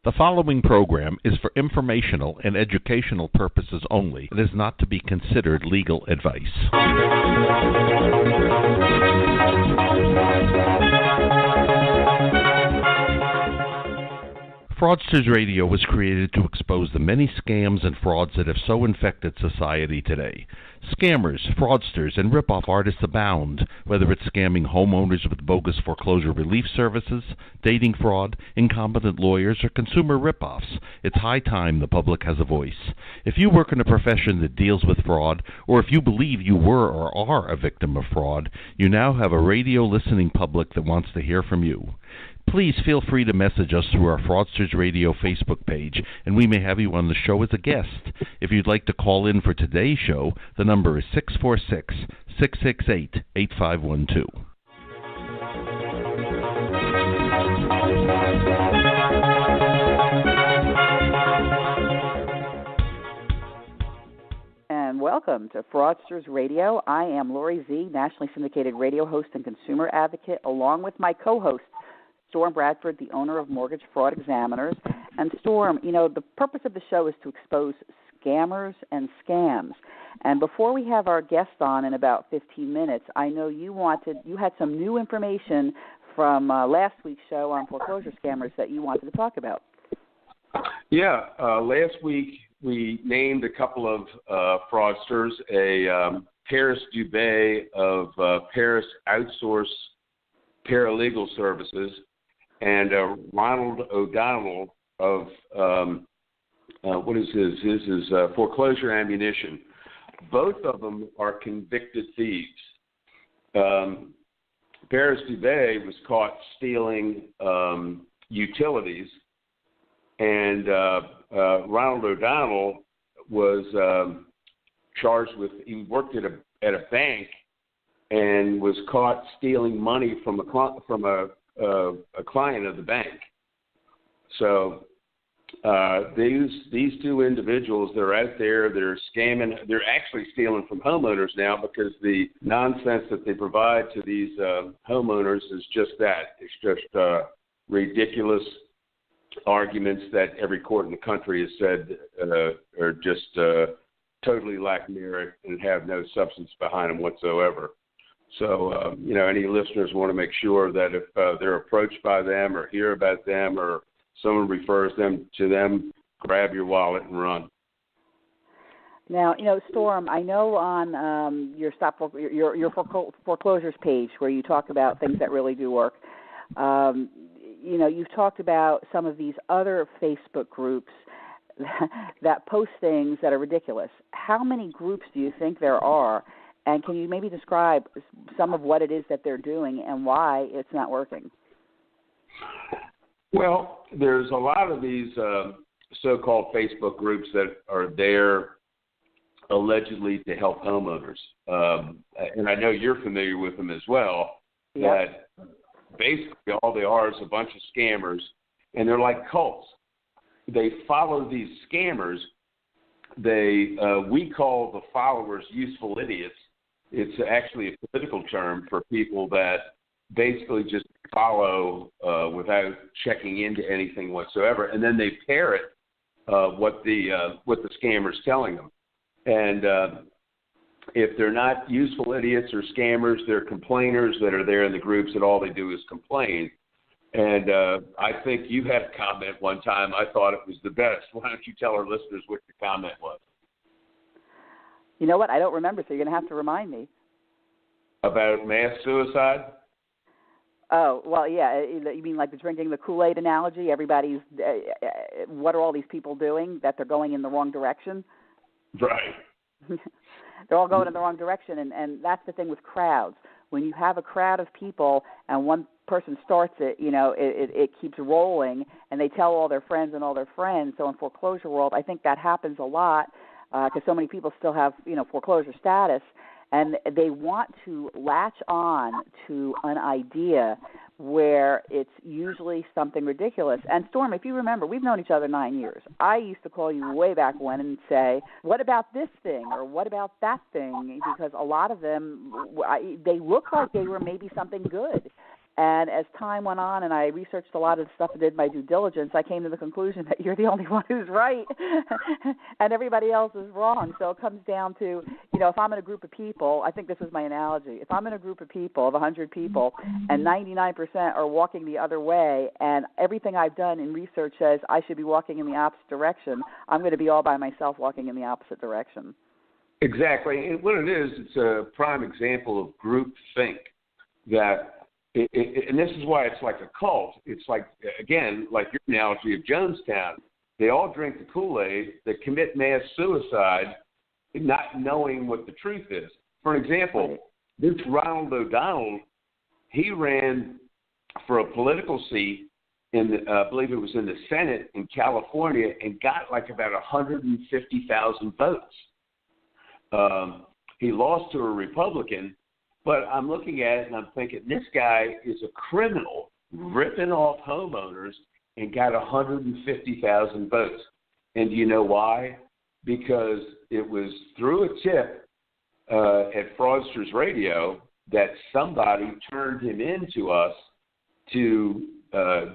The following program is for informational and educational purposes only. It is not to be considered legal advice. Fraudsters Radio was created to expose the many scams and frauds that have so infected society today. Scammers, fraudsters, and rip-off artists abound, whether it's scamming homeowners with bogus foreclosure relief services, dating fraud, incompetent lawyers, or consumer rip-offs. It's high time the public has a voice. If you work in a profession that deals with fraud, or if you believe you were or are a victim of fraud, you now have a radio listening public that wants to hear from you. Please feel free to message us through our Fraudsters Radio Facebook page, and we may have you on the show as a guest. If you'd like to call in for today's show, the number is 646-668-8512. And welcome to Fraudsters Radio. I am Lori Z., nationally syndicated radio host and consumer advocate, along with my co-host, Storm Bradford, the owner of Mortgage Fraud Examiners. And Storm, the purpose of the show is to expose scammers and scams. And before we have our guest on in about 15 minutes, I know you had some new information from last week's show on foreclosure scammers that you wanted to talk about. Yeah, last week we named a couple of fraudsters, Paris Dubé of Paris Outsource Paralegal Services, and Ronald O'Donnell of, what is his? His is Foreclosure Ammunition. Both of them are convicted thieves. Paris Dubé was caught stealing utilities, and Ronald O'Donnell was charged with, he worked at a bank and was caught stealing money from a client of the bank. So these two individuals, they're out there, they're scamming, they're actually stealing from homeowners now, because the nonsense that they provide to these homeowners is just that. It's just ridiculous arguments that every court in the country has said are just totally lack merit and have no substance behind them whatsoever. So, any listeners want to make sure that if they're approached by them or hear about them or someone refers them to them, grab your wallet and run. Now, Storm, I know on your foreclosures page where you talk about things that really do work, you've talked about some of these other Facebook groups that post things that are ridiculous. How many groups do you think there are? And can you maybe describe some of what it is that they're doing and why it's not working? Well, there's a lot of these so-called Facebook groups that are there allegedly to help homeowners. And I know you're familiar with them as well, that basically all they are is a bunch of scammers, and they're like cults. They follow these scammers. We call the followers useful idiots. It's actually a political term for people that basically just follow without checking into anything whatsoever, and then they parrot what the scammer's telling them. And if they're not useful idiots or scammers, they're complainers that are there in the groups, and all they do is complain. And I think you had a comment one time. I thought it was the best. Why don't you tell our listeners what your comment was? You know what? I don't remember, so you're going to have to remind me. About mass suicide? Oh, well, yeah. You mean like the drinking the Kool-Aid analogy? Everybody's, what are all these people doing that they're going in the wrong direction? Right. They're all going in the wrong direction, and that's the thing with crowds. When you have a crowd of people and one person starts it, it keeps rolling, and they tell all their friends and all their friends. So in foreclosure world, I think that happens a lot because so many people still have, foreclosure status, and they want to latch on to an idea where it's usually something ridiculous. And Storm, if you remember, we've known each other 9 years. I used to call you way back when and say, what about this thing or what about that thing? Because a lot of them, they look like they were maybe something good. And as time went on and I researched a lot of the stuff and did my due diligence, I came to the conclusion that you're the only one who's right and everybody else is wrong. So it comes down to, if I'm in a group of people, I think this is my analogy. If I'm in a group of people, of 100 people, and 99% are walking the other way, and everything I've done in research says I should be walking in the opposite direction, I'm going to be all by myself walking in the opposite direction. Exactly. And what it is, it's a prime example of group think that. And this is why it's like a cult. It's like, again, like your analogy of Jonestown. They all drink the Kool-Aid, they commit mass suicide, not knowing what the truth is. For example, this Ronald O'Donnell, he ran for a political seat I believe it was in the Senate in California, and got like about 150,000 votes. He lost to a Republican. But I'm looking at it and I'm thinking, this guy is a criminal ripping off homeowners and got 150,000 votes. And do you know why? Because it was through a tip at Fraudsters Radio that somebody turned him into us to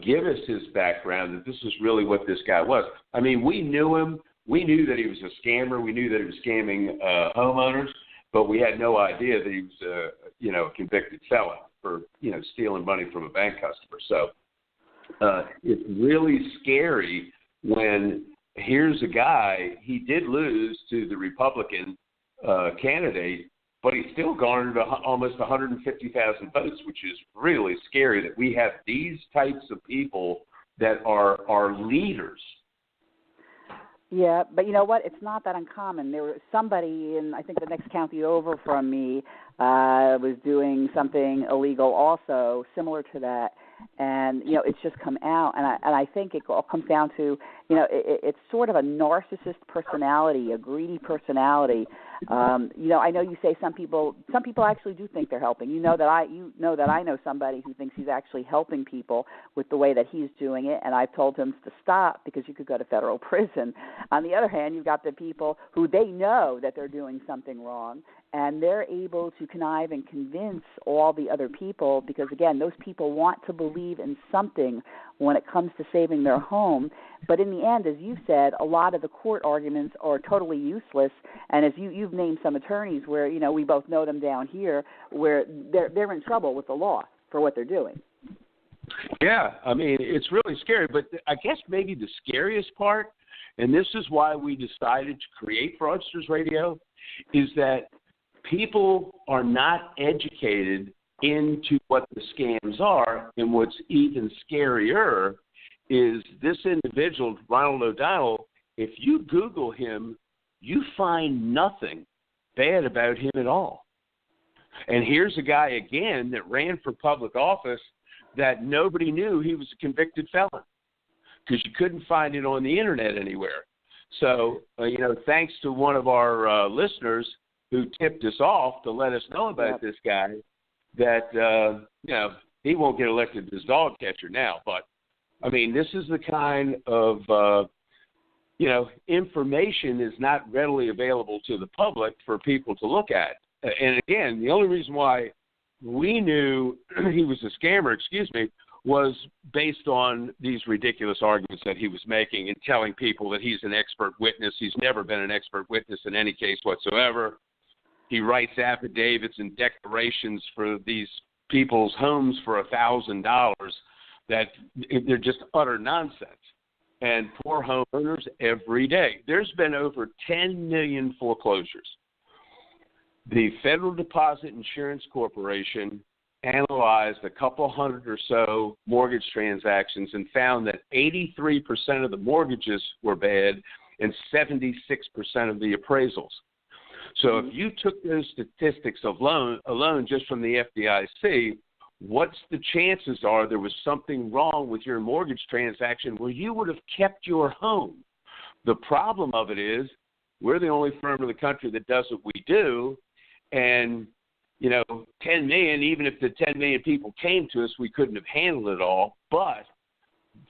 give us his background, that this is really what this guy was. I mean, we knew him. We knew that he was a scammer. We knew that he was scamming homeowners. But we had no idea that he was, a convicted felon for, stealing money from a bank customer. So it's really scary when here's a guy, he did lose to the Republican candidate, but he still garnered almost 150,000 votes, which is really scary that we have these types of people that are our leaders. Yeah, but you know what? It's not that uncommon. There was somebody in, I think, the next county over from me was doing something illegal also, similar to that. And, it's just come out. And I think it all comes down to, it's sort of a narcissist personality, a greedy personality. I know you say some people actually do think they're helping. You know that I know somebody who thinks he's actually helping people with the way that he's doing it, and I've told him to stop because you could go to federal prison. On the other hand, you've got the people who they know that they're doing something wrong, and they're able to connive and convince all the other people because, again, those people want to believe in something when it comes to saving their home. But in the end, as you said, a lot of the court arguments are totally useless. And as you've named some attorneys where, we both know them down here, where they're in trouble with the law for what they're doing. Yeah, I mean, it's really scary. But I guess maybe the scariest part, and this is why we decided to create Fraudsters Radio, is that people are not educated into what the scams are. And what's even scarier is this individual, Ronald O'Donnell, if you Google him, you find nothing bad about him at all. And here's a guy, again, that ran for public office that nobody knew he was a convicted felon because you couldn't find it on the Internet anywhere. So, thanks to one of our listeners who tipped us off to let us know about this guy, that, he won't get elected as dog catcher now. But, I mean, this is the kind of, information is not readily available to the public for people to look at. And, again, the only reason why we knew he was a scammer, was based on these ridiculous arguments that he was making and telling people that he's an expert witness. He's never been an expert witness in any case whatsoever. He writes affidavits and declarations for these people's homes for $1,000 that they're just utter nonsense. And poor homeowners every day. There's been over 10 million foreclosures. The Federal Deposit Insurance Corporation analyzed a couple hundred or so mortgage transactions and found that 83% of the mortgages were bad and 76% of the appraisals. So if you took those statistics alone just from the FDIC, what's the chances are there was something wrong with your mortgage transaction where you would have kept your home? The problem of it is we're the only firm in the country that does what we do, and 10 million, even if the 10 million people came to us, we couldn't have handled it all. But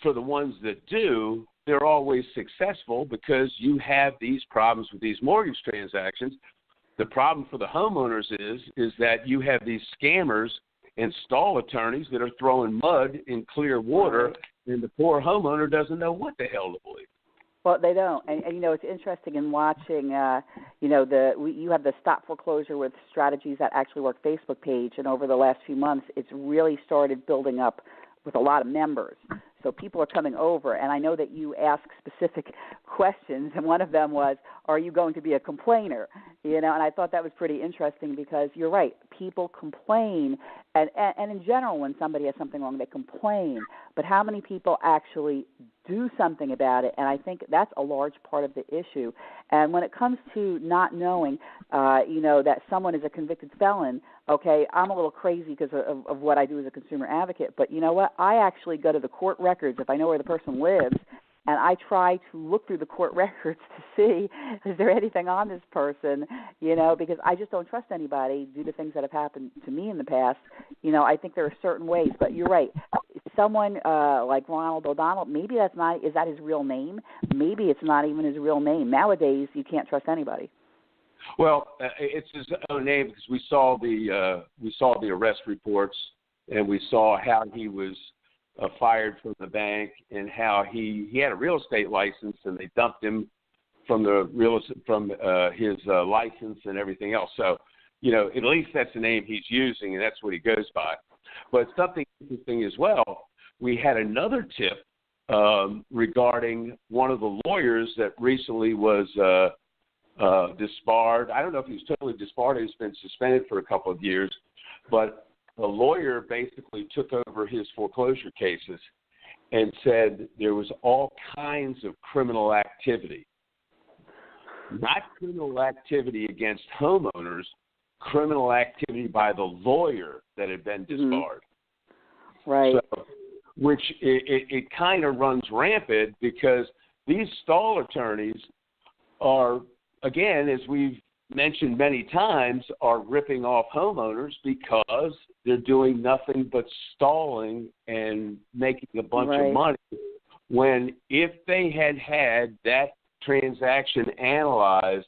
for the ones that do, they're always successful because you have these problems with these mortgage transactions. The problem for the homeowners is that you have these scammers and stall attorneys that are throwing mud in clear water, and the poor homeowner doesn't know what the hell to believe. Well, they don't, and it's interesting in watching. You have the Stop Foreclosure with Strategies That Actually Work Facebook page, and over the last few months, it's really started building up with a lot of members. So people are coming over, and I know that you ask specific questions, and one of them was, are you going to be a complainer? And I thought that was pretty interesting because you're right. People complain, and in general, when somebody has something wrong, they complain. But how many people actually do something about it? And I think that's a large part of the issue. And when it comes to not knowing, that someone is a convicted felon, okay, I'm a little crazy because of what I do as a consumer advocate. But you know what? I actually go to the court records if I know where the person lives, and I try to look through the court records to see is there anything on this person, because I just don't trust anybody due to things that have happened to me in the past. I think there are certain ways, but you're right. Someone like Ronald O'Donnell, maybe is that his real name? Maybe it's not even his real name. Nowadays, you can't trust anybody. Well, it's his own name because we saw the arrest reports, and we saw how he was fired from the bank, and how he had a real estate license, and they dumped him from his license and everything else. So, at least that's the name he's using, and that's what he goes by. But something interesting as well, we had another tip regarding one of the lawyers that recently was disbarred. I don't know if he was totally disbarred. He's been suspended for a couple of years, but the lawyer basically took over his foreclosure cases and said there was all kinds of criminal activity. Not criminal activity against homeowners, criminal activity by the lawyer that had been disbarred. Right. So, which it kind of runs rampant because these stall attorneys are, again, as we've mentioned many times, are ripping off homeowners because they're doing nothing but stalling and making a bunch of money, when if they had that transaction analyzed,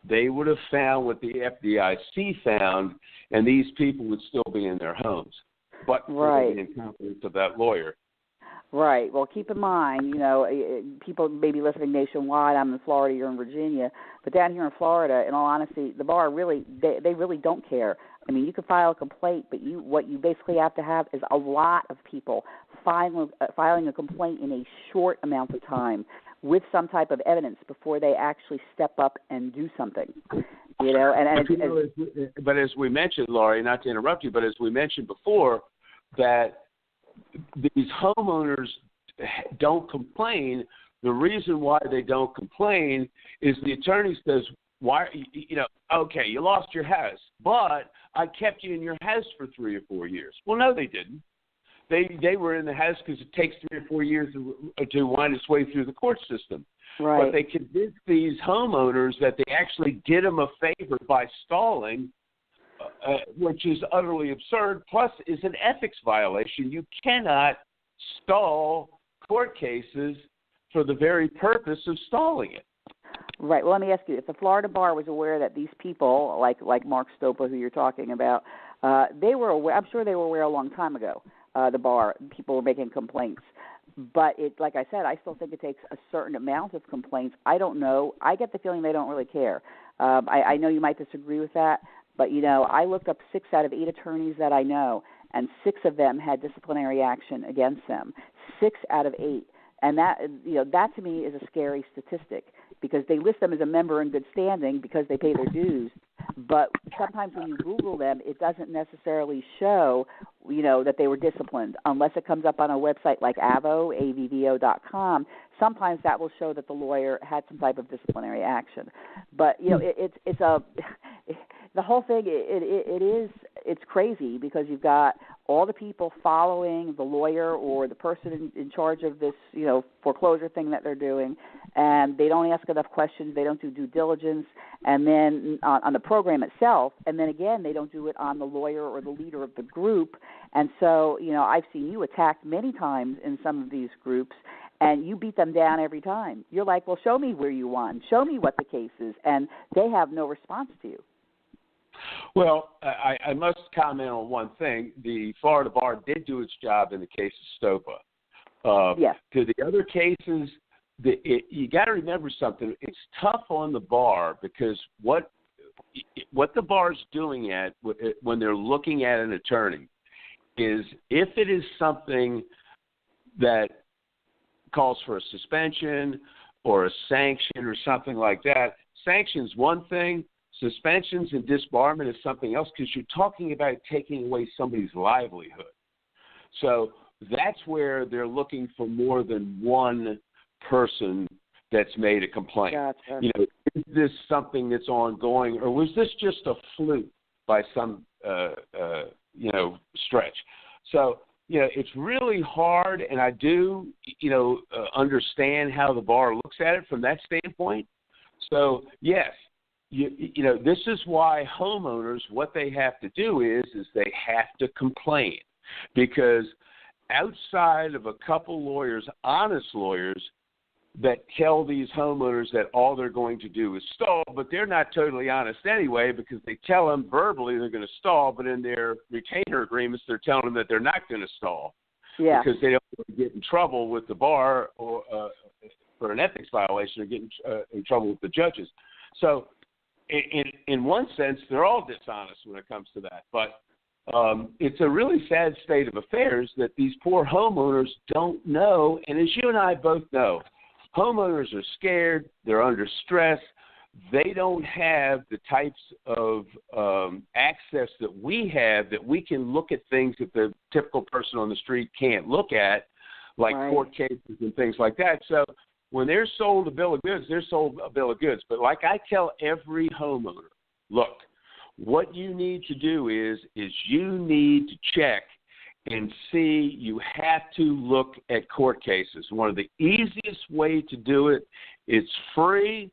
they would have found what the FDIC found, and these people would still be in their homes, but for the incompetence of that lawyer. Right. Well, keep in mind, people may be listening nationwide. I'm in Florida, you're in Virginia. But down here in Florida, in all honesty, the bar they really don't care. I mean, you can file a complaint, but what you basically have to have is a lot of people filing a complaint in a short amount of time with some type of evidence before they actually step up and do something. But as we mentioned, Laurie, not to interrupt you, but as we mentioned before, that these homeowners don't complain. The reason why they don't complain is the attorney says, "Why? Okay, you lost your house, but I kept you in your house for 3 or 4 years." Well, no, they didn't. They were in the house because it takes 3 or 4 years to wind its way through the court system. Right. But they convinced these homeowners that they actually did them a favor by stalling, which is utterly absurd, plus is an ethics violation. You cannot stall court cases for the very purpose of stalling it. Right. Well, let me ask you, if the Florida bar was aware that these people, like Mark Stopa, who you're talking about, they were aware, I'm sure they were aware a long time ago, the bar, people were making complaints. But like I said, I still think it takes a certain amount of complaints. I don't know. I get the feeling they don't really care. I know you might disagree with that, but, I looked up 6 out of 8 attorneys that I know, and 6 of them had disciplinary action against them. 6 out of 8. And that to me is a scary statistic because they list them as a member in good standing because they pay their dues. But sometimes when you Google them, it doesn't necessarily show, that they were disciplined unless it comes up on a website like avvo.com. Sometimes that will show that the lawyer had some type of disciplinary action. But, it's the whole thing, it's crazy because you've got all the people following the lawyer or the person in charge of this, foreclosure thing that they're doing, and they don't ask enough questions, they don't do due diligence, and then on the program itself, and then again, they don't do it on the lawyer or the leader of the group. And so, I've seen you attacked many times in some of these groups, and you beat them down every time. You're like, well, show me where you won. Show me what the case is. And they have no response to you. Well, I must comment on one thing. The Florida bar did do its job in the case of Stopa. Yes. To the other cases, you got to remember something. It's tough on the bar because what the bar's doing when they're looking at an attorney is if it is something that calls for a suspension or a sanction or something like that. Sanction's one thing. Suspensions and disbarment is something else because you're talking about taking away somebody's livelihood. So that's where they're looking for more than one person that's made a complaint. Gotcha. Is this something that's ongoing, or was this just a fluke by some stretch? So it's really hard, and I do understand how the bar looks at it from that standpoint. So yes, this is why homeowners, what they have to do is they have to complain, because outside of a couple lawyers, honest lawyers, that tell these homeowners that all they're going to do is stall, but they're not totally honest anyway because they tell them verbally they're going to stall, but in their retainer agreements they're telling them that they're not going to stall because they don't want to get in trouble with the bar or for an ethics violation or get in trouble with the judges. So in one sense, they're all dishonest when it comes to that. But it's a really sad state of affairs that these poor homeowners don't know, and as you and I both know, homeowners are scared. They're under stress. They don't have the types of access that we have, that we can look at things that the typical person on the street can't look at, like court cases and things like that. So when they're sold a bill of goods, they're sold a bill of goods. But like I tell every homeowner, look, what you need to do is you need to check and see, you have to look at court cases. One of the easiest way to do it, it's free,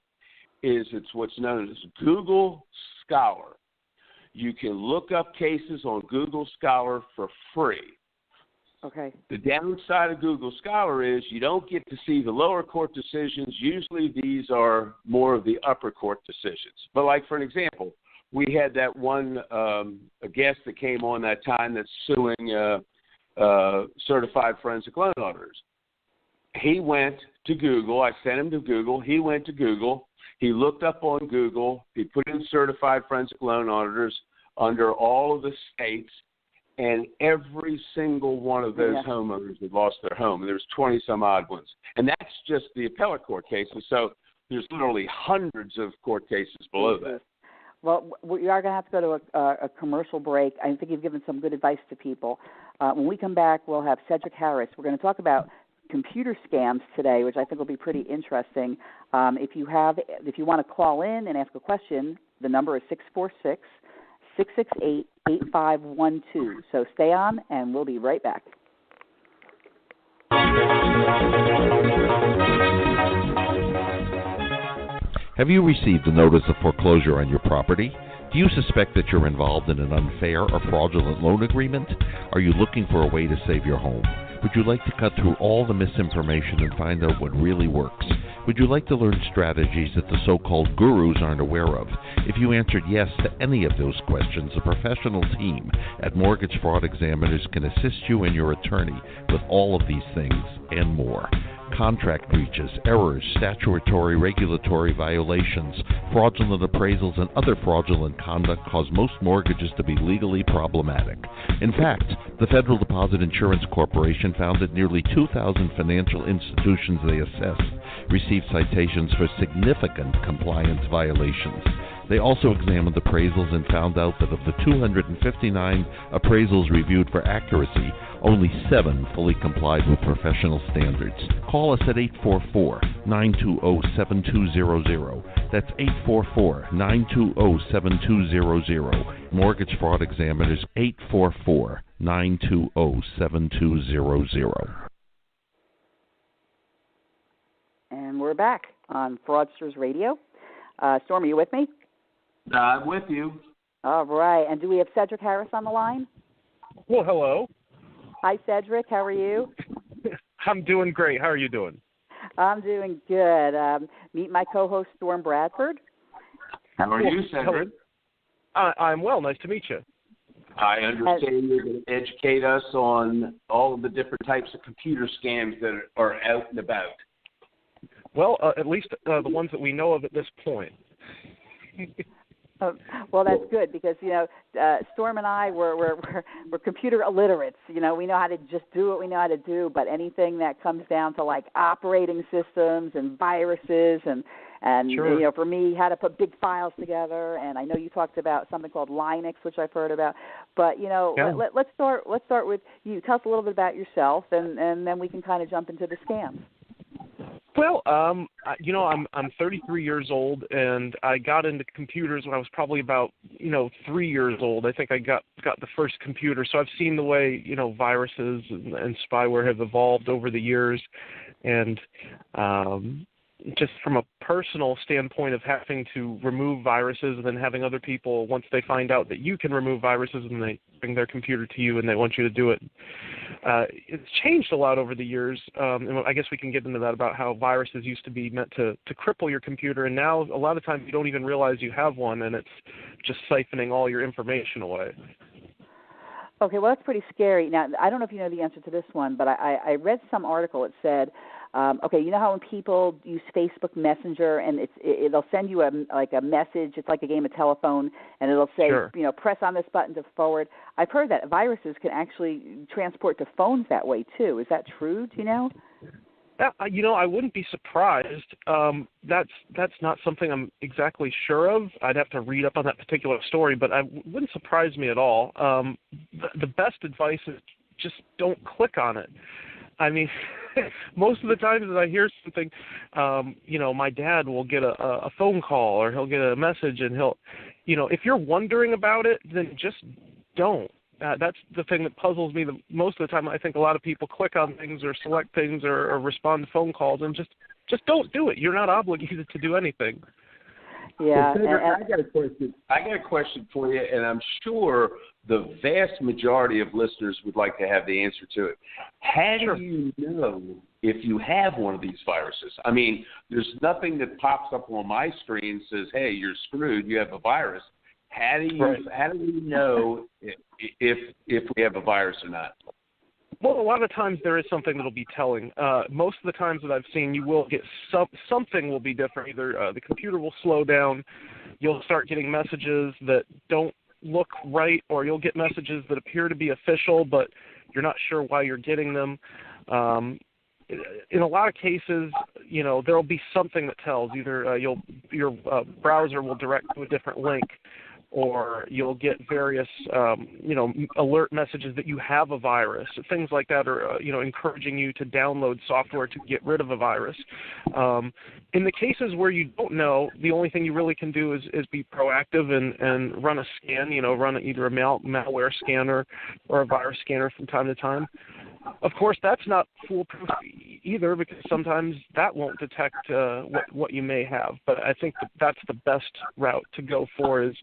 it's what's known as Google Scholar. You can look up cases on Google Scholar for free. Okay. The downside of Google Scholar is you don't get to see the lower court decisions. Usually these are more of the upper court decisions. But like for an example, we had that one a guest that came on that time that's suing certified forensic loan auditors. He went to Google. I sent him to Google. He went to Google. He looked up on Google. He put in certified forensic loan auditors under all of the states, and every single one of those homeowners had lost their home. And there's 20-some-odd ones. And that's just the appellate court cases. So there's literally hundreds of court cases below that. Well, we are going to have to go to a commercial break. I think you've given some good advice to people. When we come back, we'll have Cedric Harris. We're going to talk about computer scams today, which I think will be pretty interesting. If you want to call in and ask a question, the number is 646-668-8512. So stay on, and we'll be right back. Have you received a notice of foreclosure on your property? Do you suspect that you're involved in an unfair or fraudulent loan agreement? Are you looking for a way to save your home? Would you like to cut through all the misinformation and find out what really works? Would you like to learn strategies that the so-called gurus aren't aware of? If you answered yes to any of those questions, a professional team at Mortgage Fraud Examiners can assist you and your attorney with all of these things and more. Contract breaches, errors, statutory regulatory violations, fraudulent appraisals, and other fraudulent conduct cause most mortgages to be legally problematic. In fact, the Federal Deposit Insurance Corporation found that nearly 2,000 financial institutions they assessed received citations for significant compliance violations. They also examined appraisals and found out that of the 259 appraisals reviewed for accuracy, only 7 fully complied with professional standards. Call us at 844-920-7200. That's 844-920-7200. Mortgage Fraud Examiners, 844-920-7200. And we're back on Fraudsters Radio. Storm, are you with me? I'm with you. All right. And do we have Cedric Harris on the line? Well, hello. Hi, Cedric. How are you? I'm doing great. How are you doing? I'm doing good. Meet my co-host, Storm Bradford. How are you, Cedric? I'm well. Nice to meet you. I understand you're going to educate us on all of the different types of computer scams that are out and about. Well, at least the ones that we know of at this point. Well, that's good because Storm and I we're computer illiterates. We know how to just do what we know how to do, but anything that comes down to like operating systems and viruses and sure. For me, how to put big files together. And I know you talked about something called Linux, which I've heard about. But Yeah. let's start with you. Tell us a little bit about yourself, and then we can kind of jump into the scams. Well, I'm 33 years old, and I got into computers when I was probably about 3 years old. I think I got the first computer, so I've seen the way viruses and spyware have evolved over the years, and just from a personal standpoint of having to remove viruses and then having other people, once they find out that you can remove viruses and they bring their computer to you and they want you to do it, it's changed a lot over the years. And I guess we can get into that about how viruses used to be meant to cripple your computer, and now a lot of times you don't even realize you have one, and it's just siphoning all your information away. Okay, well, that's pretty scary. Now, I don't know if you know the answer to this one, but I read some article. It said, you know how when people use Facebook Messenger and it'll send you a message. It's like a game of telephone, and it'll say, Sure. Press on this button to forward. I've heard that viruses can actually transport to phones that way too. Is that true? Do you know? I wouldn't be surprised. That's not something I'm exactly sure of. I'd have to read up on that particular story, but it wouldn't surprise me at all. The best advice is just don't click on it. I mean, most of the times that I hear something, my dad will get a phone call or he'll get a message, and if you're wondering about it, then just don't. That's the thing that puzzles me most of the time. I think a lot of people click on things or select things or respond to phone calls, and just don't do it. You're not obligated to do anything. Yeah. Cedric, I got a question. I got a question for you, and I'm sure the vast majority of listeners would like to have the answer to it. How do you know if you have one of these viruses? I mean, there's nothing that pops up on my screen and says, "Hey, you're screwed. You have a virus." How do we know if we have a virus or not? Well, a lot of times there is something that'll be telling. Most of the times that I've seen, you will get something will be different. Either the computer will slow down, you'll start getting messages that don't look right, or you'll get messages that appear to be official, but you're not sure why you're getting them. In a lot of cases, there'll be something that tells. Either your browser will direct to a different link, or you'll get various, alert messages that you have a virus. Things like that are, encouraging you to download software to get rid of a virus. In the cases where you don't know, the only thing you really can do is be proactive and run a scan, run either a malware scanner or a virus scanner from time to time. Of course, that's not foolproof either, because sometimes that won't detect what you may have. But I think that's the best route to go for, is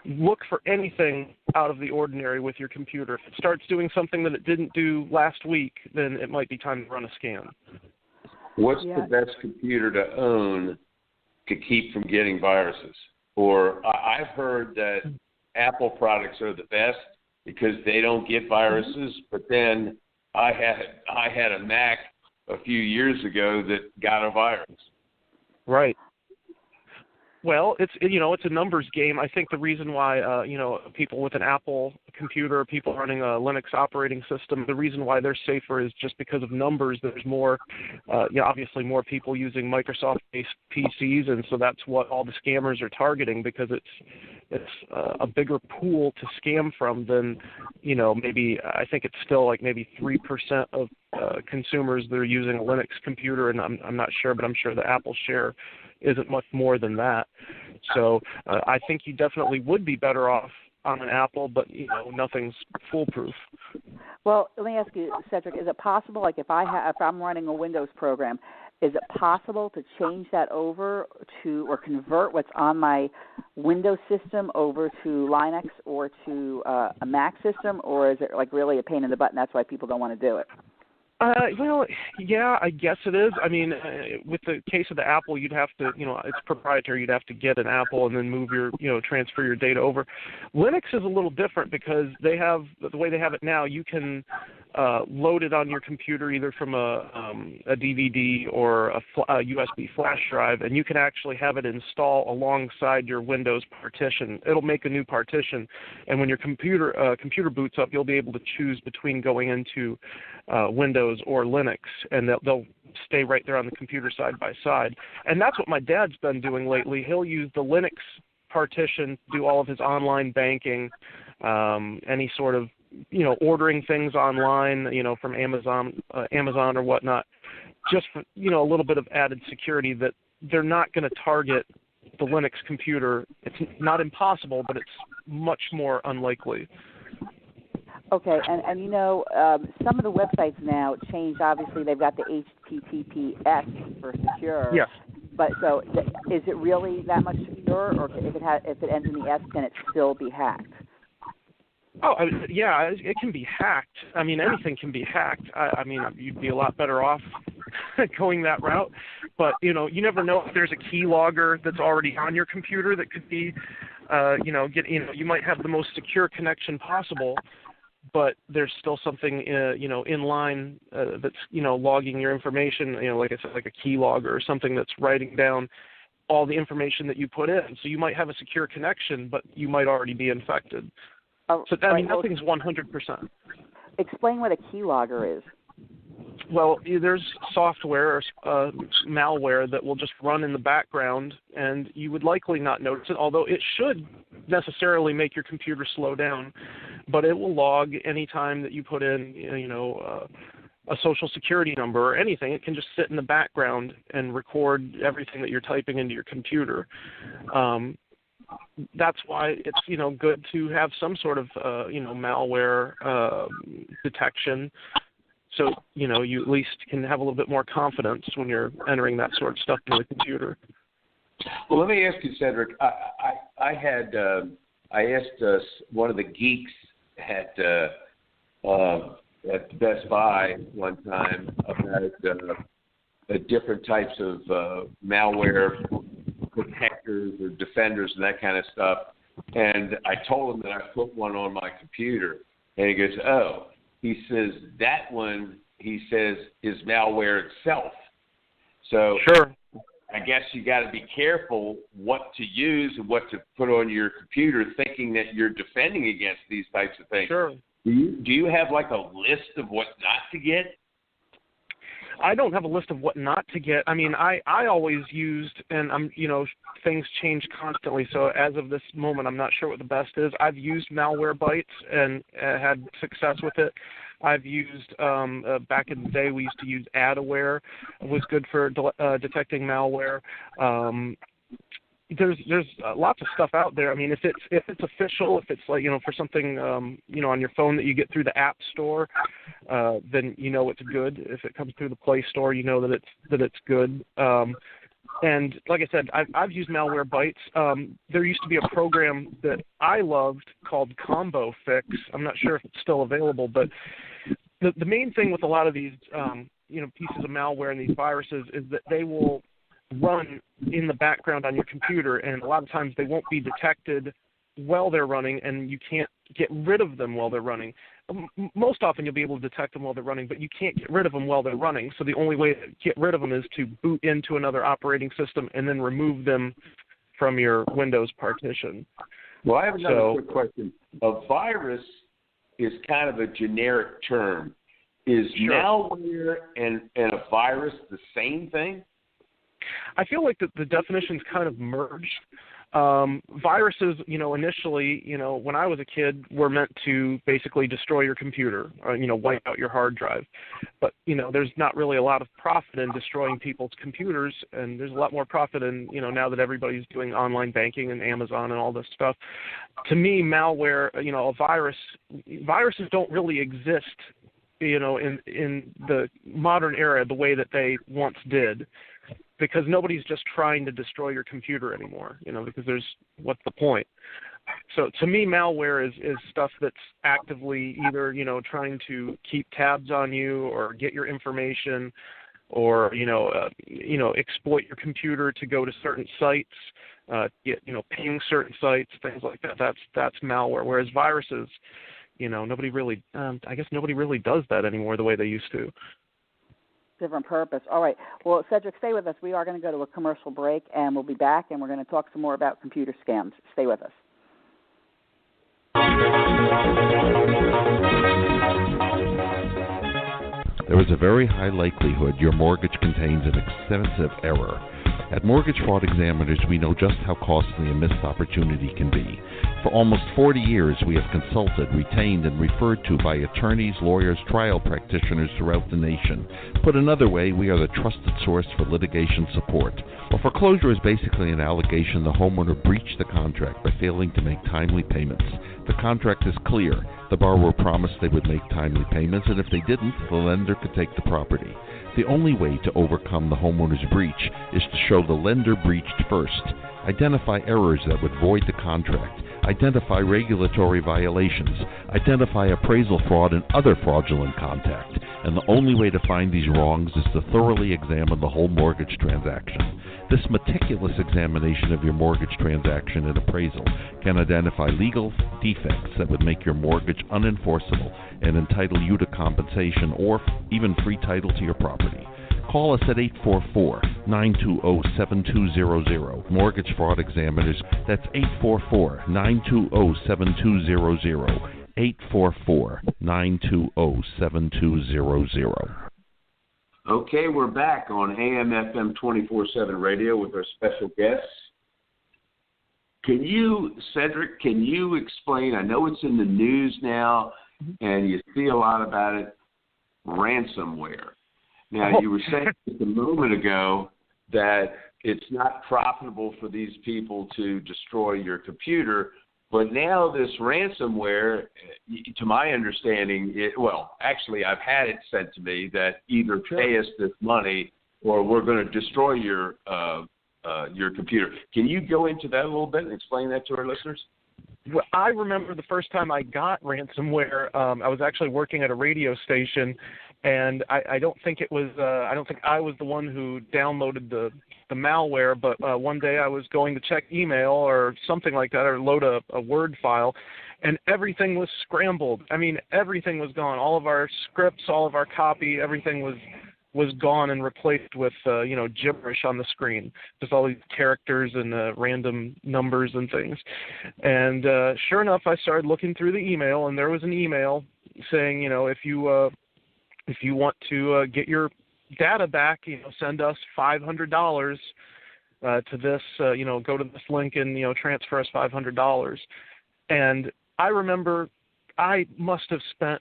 look for anything out of the ordinary with your computer. If it starts doing something that it didn't do last week, then it might be time to run a scan. What's the best computer to own to keep from getting viruses? Or I've heard that Apple products are the best because they don't get viruses, but then I had a Mac a few years ago that got a virus. Right. Well, it's a numbers game. I think the reason why people with an Apple computer, people running a Linux operating system, the reason why they're safer is just because of numbers. There's more, obviously more people using Microsoft-based PCs, and so that's what all the scammers are targeting, because it's a bigger pool to scam from than maybe, I think it's still like maybe 3% of consumers that are using a Linux computer, and I'm not sure, but I'm sure the Apple share isn't much more than that. So I think you definitely would be better off on an Apple, but nothing's foolproof. Well, let me ask you, Cedric, is it possible, like if I'm running a Windows program, is it possible to change that over to, or convert what's on my Windows system over to Linux or to a Mac system, or is it like really a pain in the butt and that's why people don't want to do it? Well, yeah, I guess it is. I mean, with the case of the Apple, you'd have to, it's proprietary. You'd have to get an Apple and then move transfer your data over. Linux is a little different because they have, the way they have it now, you can load it on your computer either from a DVD or a USB flash drive, and you can actually have it install alongside your Windows partition. It'll make a new partition, and when your computer boots up, you'll be able to choose between going into Windows or Linux, and they'll stay right there on the computer side by side. And that's what my dad's been doing lately. He'll use the Linux partition to do all of his online banking, any sort of ordering things online, from Amazon or whatnot, just for, a little bit of added security that they're not going to target the Linux computer. It's not impossible, but it's much more unlikely. Okay, and some of the websites now changed. Obviously, they've got the HTTPS for secure. Yes. But so, is it really that much secure, or if it ends in the S, can it still be hacked? Oh, yeah, it can be hacked. I mean, anything can be hacked. I mean, you'd be a lot better off going that route. But, you never know if there's a keylogger that's already on your computer that could be, you might have the most secure connection possible, but there's still something, in line that's, logging your information, like I said, like a keylogger or something that's writing down all the information that you put in. So you might have a secure connection, but you might already be infected. So, I mean, nothing's 100%. Explain what a keylogger is. Well, there's software or malware that will just run in the background, and you would likely not notice it, although it should necessarily make your computer slow down. But it will log any time that you put in, a social security number or anything. It can just sit in the background and record everything that you're typing into your computer. That's why it's, good to have some sort of, malware detection. So, you at least can have a little bit more confidence when you're entering that sort of stuff into the computer. Well, let me ask you, Cedric. I asked one of the geeks at Best Buy one time about different types of malware protectors or defenders and that kind of stuff. And I told him that I put one on my computer. And he goes, oh. He says that one, he says, is malware itself. So sure. I guess you got to be careful what to use and what to put on your computer, thinking that you're defending against these types of things. Sure. Do you have like a list of what not to get? I don't have a list of what not to get. I mean, I always used, and things change constantly. So as of this moment, I'm not sure what the best is. I've used Malwarebytes and had success with it. I've used, back in the day, we used to use Adware. It was good for detecting malware. There's lots of stuff out there. I mean, if it's official, if it's like, for something, on your phone that you get through the App Store, then it's good. If it comes through the Play Store, that it's good. And like I said, I've used Malwarebytes. There used to be a program that I loved called Combo Fix. I'm not sure if it's still available, but the main thing with a lot of these, pieces of malware and these viruses is that they will run in the background on your computer, and a lot of times they won't be detected while they're running, and you can't get rid of them while they're running. Most often you'll be able to detect them while they're running, but you can't get rid of them while they're running. So the only way to get rid of them is to boot into another operating system and then remove them from your Windows partition. Well, I have another quick question. A virus is kind of a generic term. Is malware and a virus the same thing? I feel like the definitions kind of merged. Viruses, initially, when I was a kid, were meant to basically destroy your computer, or, wipe out your hard drive. But, there's not really a lot of profit in destroying people's computers, and there's a lot more profit in, now that everybody's doing online banking and Amazon and all this stuff. To me, malware, viruses don't really exist, in the modern era the way that they once did. Because nobody's just trying to destroy your computer anymore, because what's the point? So to me, malware is stuff that's actively either, trying to keep tabs on you or get your information, or exploit your computer to go to certain sites, ping certain sites, things like that. That's malware. Whereas viruses, nobody really does that anymore the way they used to. Different purpose. All right. Well, Cedric, stay with us. We are going to go to a commercial break, and we'll be back, and we're going to talk some more about computer scams. Stay with us. There is a very high likelihood your mortgage contains an extensive error. At Mortgage Fraud Examiners, we know just how costly a missed opportunity can be. For almost 40 years, we have consulted, retained, and referred to by attorneys, lawyers, trial practitioners throughout the nation. Put another way, we are the trusted source for litigation support. A foreclosure is basically an allegation the homeowner breached the contract by failing to make timely payments. The contract is clear. The borrower promised they would make timely payments, and if they didn't, the lender could take the property. The only way to overcome the homeowner's breach is to show the lender breached first. Identify errors that would void the contract. Identify regulatory violations. Identify appraisal fraud and other fraudulent contact. And the only way to find these wrongs is to thoroughly examine the whole mortgage transaction. This meticulous examination of your mortgage transaction and appraisal can identify legal defects that would make your mortgage unenforceable and entitle you to compensation or even free title to your property. Call us at 844-920-7200. Mortgage Fraud Examiners, that's 844-920-7200. 844-920-7200. Okay, we're back on AM/FM 24/7 radio with our special guests. Cedric, can you explain, I know it's in the news now, and you see a lot about it, ransomware. Now, you were saying just a moment ago that it's not profitable for these people to destroy your computer, but now this ransomware, to my understanding, actually I've had it sent to me that either pay us this money or we're going to destroy your computer. Can you go into that a little bit and explain that to our listeners? Well, I remember the first time I got ransomware. I was actually working at a radio station, and I don't think I was the one who downloaded the malware, but one day I was going to check email or something like that, or load a Word file, and everything was scrambled. I mean, everything was gone. All of our scripts, all of our copy, everything was gone and replaced with gibberish on the screen, just all these characters and random numbers and things. And sure enough, I started looking through the email, and there was an email saying, if you want to get your data back, send us $500 to this, go to this link and transfer us $500. And I remember I must have spent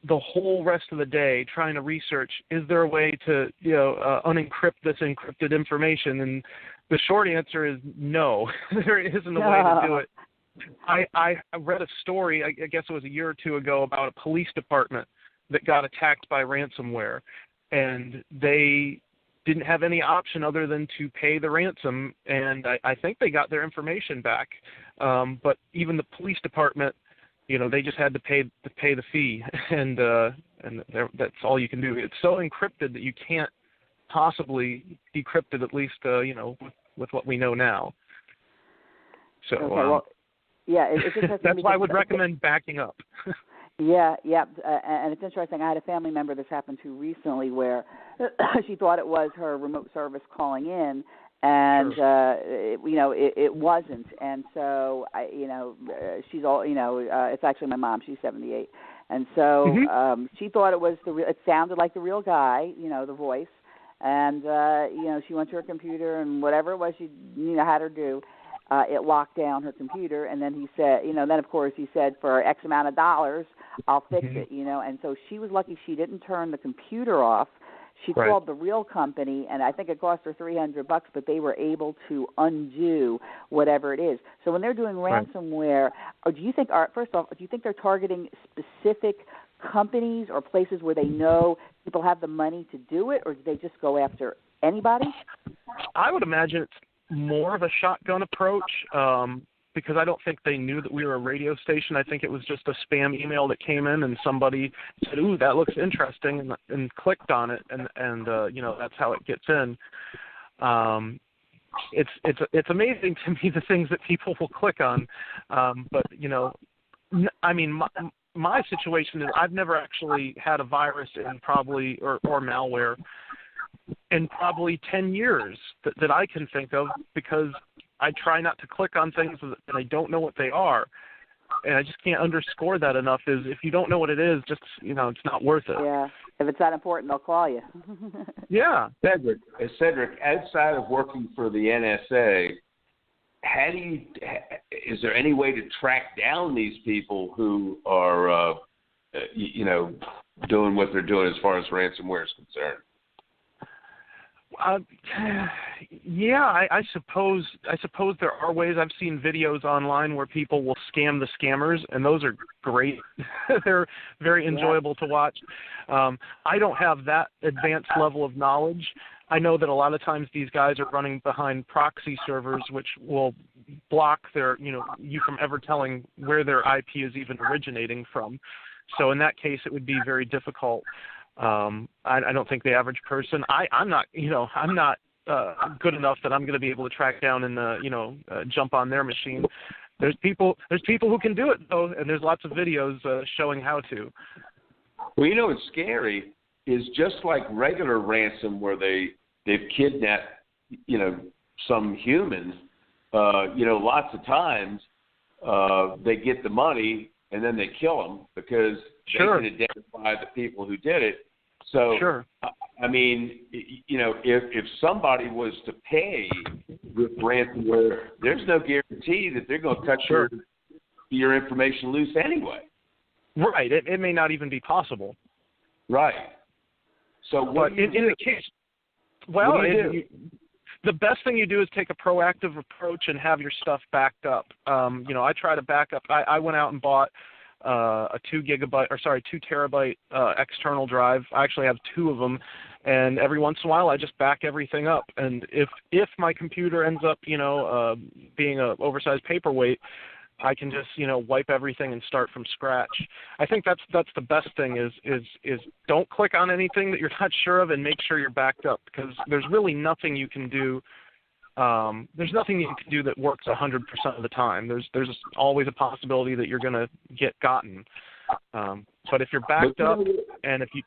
the whole rest of the day trying to research, is there a way to unencrypt this encrypted information? And the short answer is no. There isn't a way to do it. I read a story, I guess it was a year or two ago, about a police department that got attacked by ransomware, and they didn't have any option other than to pay the ransom, and I think they got their information back. But even the police department, they just had to pay the fee, and that's all you can do. It's so encrypted that you can't possibly decrypt it, at least with what we know now. So it's interesting. That's why I would recommend backing up. Yeah, and it's interesting. I had a family member this happened to recently where she thought it was her remote service calling in, and it wasn't. And so she's all it's actually my mom. She's 78, and so she thought it was it sounded like the real guy, the voice, and she went to her computer and whatever it was she had her do. It locked down her computer, and then he said, then of course he said, for X amount of dollars, I'll fix it, and so she was lucky she didn't turn the computer off. She called the real company, and I think it cost her $300, but they were able to undo whatever it is. So when they're doing ransomware, or do you think they're targeting specific companies or places where they know people have the money to do it, or do they just go after anybody? I would imagine it's more of a shotgun approach. because I don't think they knew that we were a radio station. I think it was just a spam email that came in, and somebody said, "Ooh, that looks interesting," and clicked on it, and that's how it gets in. It's amazing to me the things that people will click on, but I mean, my situation is I've never actually had a virus in probably or malware in probably 10 years that I can think of, because I try not to click on things and I don't know what they are. And I just can't underscore that enough, is if you don't know what it is, just, it's not worth it. Yeah. If it's that important, they'll call you. Yeah. Cedric, outside of working for the NSA, is there any way to track down these people who are, doing what they're doing as far as ransomware is concerned? I suppose there are ways. I've seen videos online where people will scam the scammers, and those are great. They're very enjoyable to watch. I don't have that advanced level of knowledge. I know that a lot of times these guys are running behind proxy servers, which will block you from ever telling where their IP is even originating from. So in that case, it would be very difficult. I don't think the average person. I'm not good enough that I'm going to be able to track down and jump on their machine. There's people who can do it though, and there's lots of videos showing how to. Well, what's scary is just like regular ransom, where they've kidnapped some humans. Lots of times they get the money and then they kill them because they can identify the people who did it. So, I mean, if somebody was to pay with ransomware, there's no guarantee that they're going to cut your information loose anyway. Right. It may not even be possible. Right. So what in the case, well, the best thing you do is take a proactive approach and have your stuff backed up. I try to back up. I went out and bought a 2 terabyte external drive. I actually have 2 of them, and every once in a while I just back everything up. And if my computer ends up being an oversized paperweight, I can just wipe everything and start from scratch. I think that's the best thing is don't click on anything that you're not sure of, and make sure you're backed up, because there's really nothing you can do. There's nothing you can do that works 100% of the time. There's always a possibility that you're going to get gotten. But if you're backed up, and if you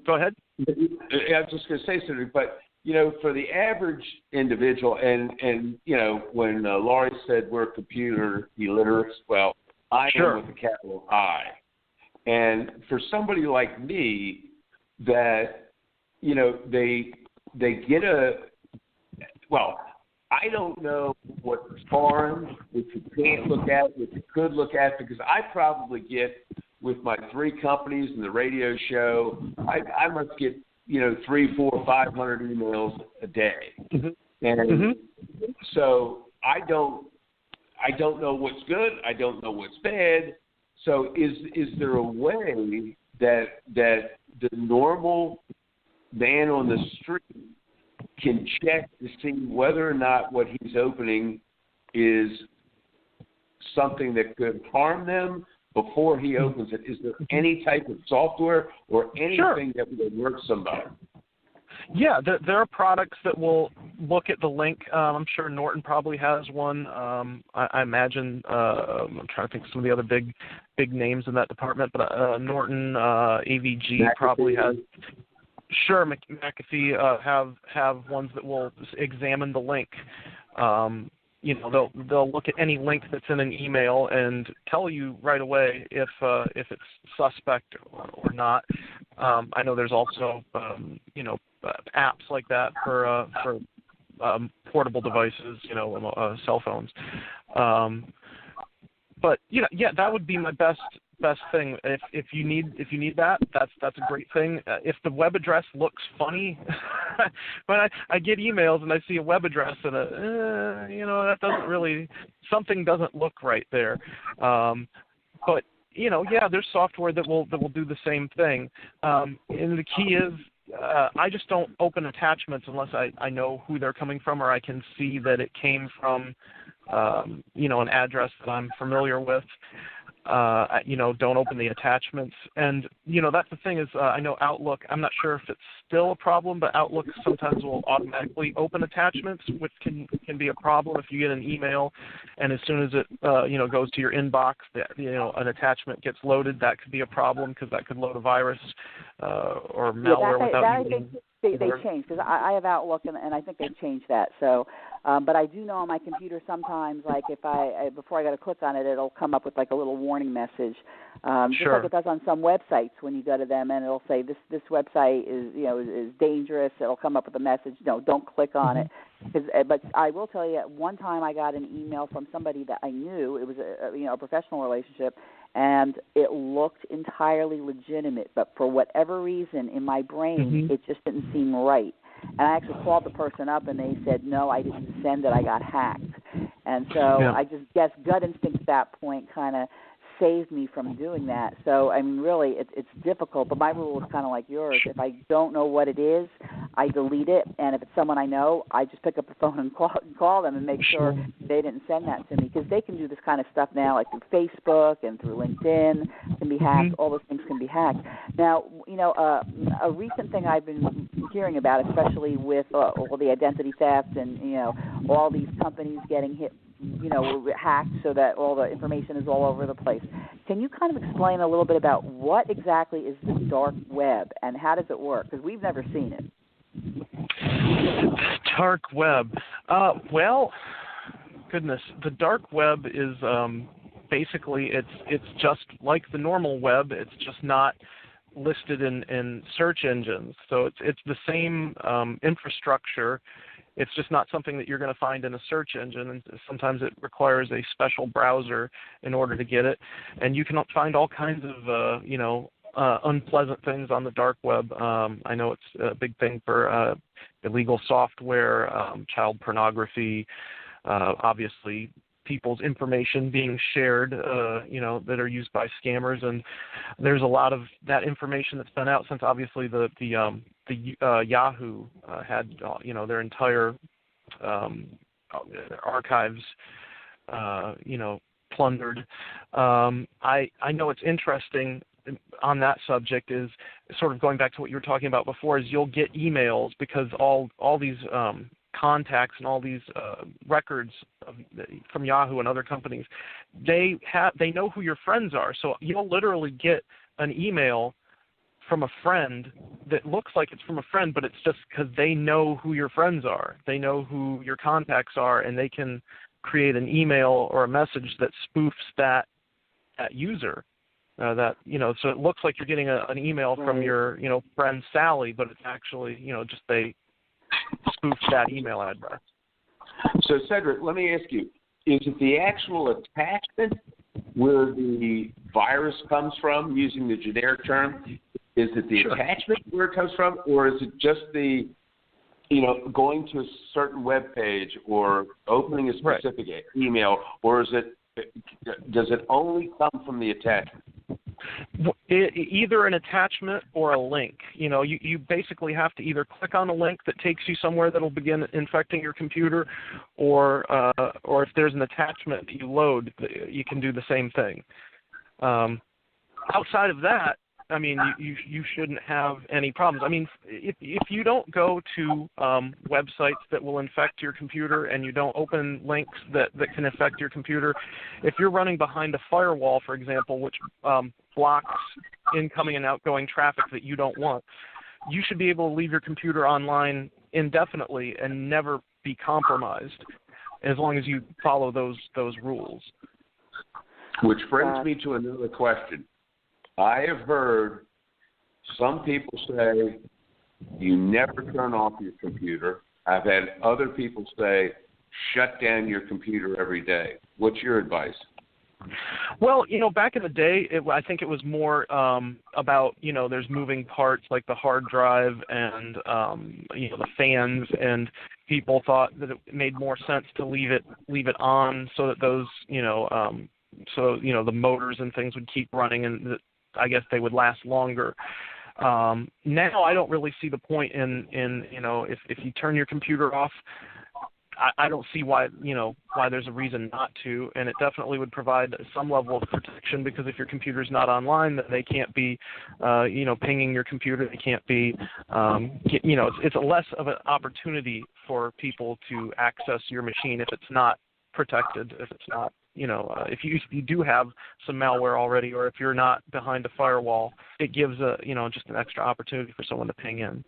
go ahead. I was just going to say something, but for the average individual, and when Laurie said we're computer illiterate, well, I am with a capital I. And for somebody like me, that they get I don't know what's foreign, which you can't look at, which you could look at, because I probably get, with my 3 companies and the radio show, I must get 300, 400, 500 emails a day. Mm-hmm. And so I don't know what's good. I don't know what's bad. So is there a way that the normal man on the street can check to see whether or not what he's opening is something that could harm them before he opens it? Is there any type of software or anything that would alert somebody? Yeah, there are products that will look at the link. I'm sure Norton probably has one. I imagine I'm trying to think of some of the other big names in that department, but Norton, AVG McAfee probably has. Sure, McAfee have ones that will examine the link. They'll look at any link that's in an email and tell you right away if it's suspect or not. I know there's also apps like that for portable devices, cell phones. But that would be my best thing. If you need that, that's a great thing. If the web address looks funny, when I get emails and I see a web address and that doesn't really, something doesn't look right there. But there's software that will do the same thing. And the key is I just don't open attachments unless I know who they're coming from, or I can see that it came from an address that I'm familiar with. Don't open the attachments. And, that's the thing is I know Outlook, I'm not sure if it's still a problem, but Outlook sometimes will automatically open attachments, which can be a problem if you get an email. And as soon as it, goes to your inbox, an attachment gets loaded, that could be a problem because that could load a virus or malware without you. They changed because I have Outlook and I think they've changed that. So, but I do know on my computer sometimes, like if before I got to click on it, it'll come up with like a little warning message, just like it does on some websites when you go to them, and it'll say this website is dangerous. It'll come up with a message, don't click on it. But I will tell you, at one time I got an email from somebody that I knew. It was a professional relationship, and it looked entirely legitimate. But for whatever reason, in my brain, it just didn't seem right. And I actually called the person up, and they said, no, I didn't send it. I got hacked. And so I just guess gut instinct at that point kind of saved me from doing that. So, I mean, really, it's difficult. But my rule is kind of like yours. If I don't know what it is, I delete it. And if it's someone I know, I just pick up the phone and call them and make sure they didn't send that to me. Because they can do this kind of stuff now, like through Facebook and through LinkedIn, can be hacked. All those things can be hacked. Now, a recent thing I've been hearing about, especially with all the identity theft and, all these companies getting hit, hacked so that all the information is all over the place. Can you kind of explain a little bit about what exactly is the dark web and how does it work? Because we've never seen it. Dark web. Well, goodness, the dark web is basically it's just like the normal web. It's just not listed in search engines. So it's the same infrastructure. It's just not something that you're going to find in a search engine, and sometimes it requires a special browser in order to get it. And you can find all kinds of, unpleasant things on the dark web. I know it's a big thing for illegal software, child pornography, obviously people's information being shared, that are used by scammers. And there's a lot of that information that's been out since obviously the Yahoo had, their entire archives, plundered. I know it's interesting on that subject is sort of going back to what you were talking about before is you'll get emails because all these contacts and all these records from Yahoo and other companies, they know who your friends are. So you'll literally get an email from a friend that looks like it's from a friend, but it's just because they know who your friends are. They know who your contacts are, and they can create an email or a message that spoofs that user. So it looks like you're getting an email from your, friend Sally, but it's actually, just they spoof that email address. So, Cedric, let me ask you, is it the actual attachment where the virus comes from, using the generic term? Is it the attachment where it comes from, or is it just the, going to a certain web page or opening a specific email, or does it only come from the attachment? Either an attachment or a link. You basically have to either click on a link that takes you somewhere that will begin infecting your computer, or if there's an attachment that you load, you can do the same thing. Outside of that, I mean, you shouldn't have any problems. I mean, if you don't go to websites that will infect your computer and you don't open links that can infect your computer, if you're running behind a firewall, for example, which blocks incoming and outgoing traffic that you don't want, you should be able to leave your computer online indefinitely and never be compromised as long as you follow those rules. Which brings me to another question. I have heard some people say you never turn off your computer. I've had other people say shut down your computer every day. What's your advice? Well, back in the day, I think it was more about, there's moving parts like the hard drive and, the fans, and people thought that it made more sense to leave it on so that those, the motors and things would keep running, and I guess they would last longer. Now I don't really see the point in if you turn your computer off, I don't see why there's a reason not to, and it definitely would provide some level of protection, because if your computer's not online, then they can't be, pinging your computer. They can't be, it's a less of an opportunity for people to access your machine if it's not protected, if it's not, if you do have some malware already, or if you're not behind a firewall, it gives just an extra opportunity for someone to ping in.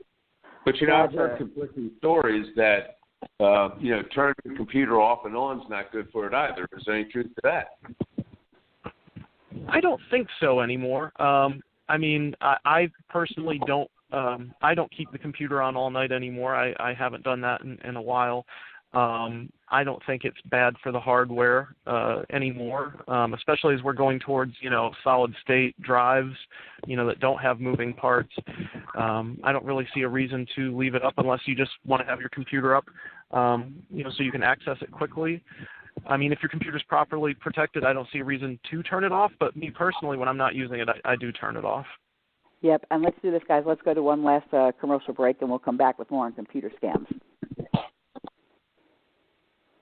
But I've heard conflicting stories that turning the computer off and on is not good for it either. Is there any truth to that? I don't think so anymore. I personally don't. I don't keep the computer on all night anymore. I haven't done that in a while. I don't think it's bad for the hardware anymore, especially as we're going towards, solid-state drives, that don't have moving parts. I don't really see a reason to leave it up unless you just want to have your computer up, so you can access it quickly. If your computer's properly protected, I don't see a reason to turn it off, but me personally, when I'm not using it, I do turn it off. Yep, and let's do this, guys. Let's go to one last commercial break, and we'll come back with more on computer scams.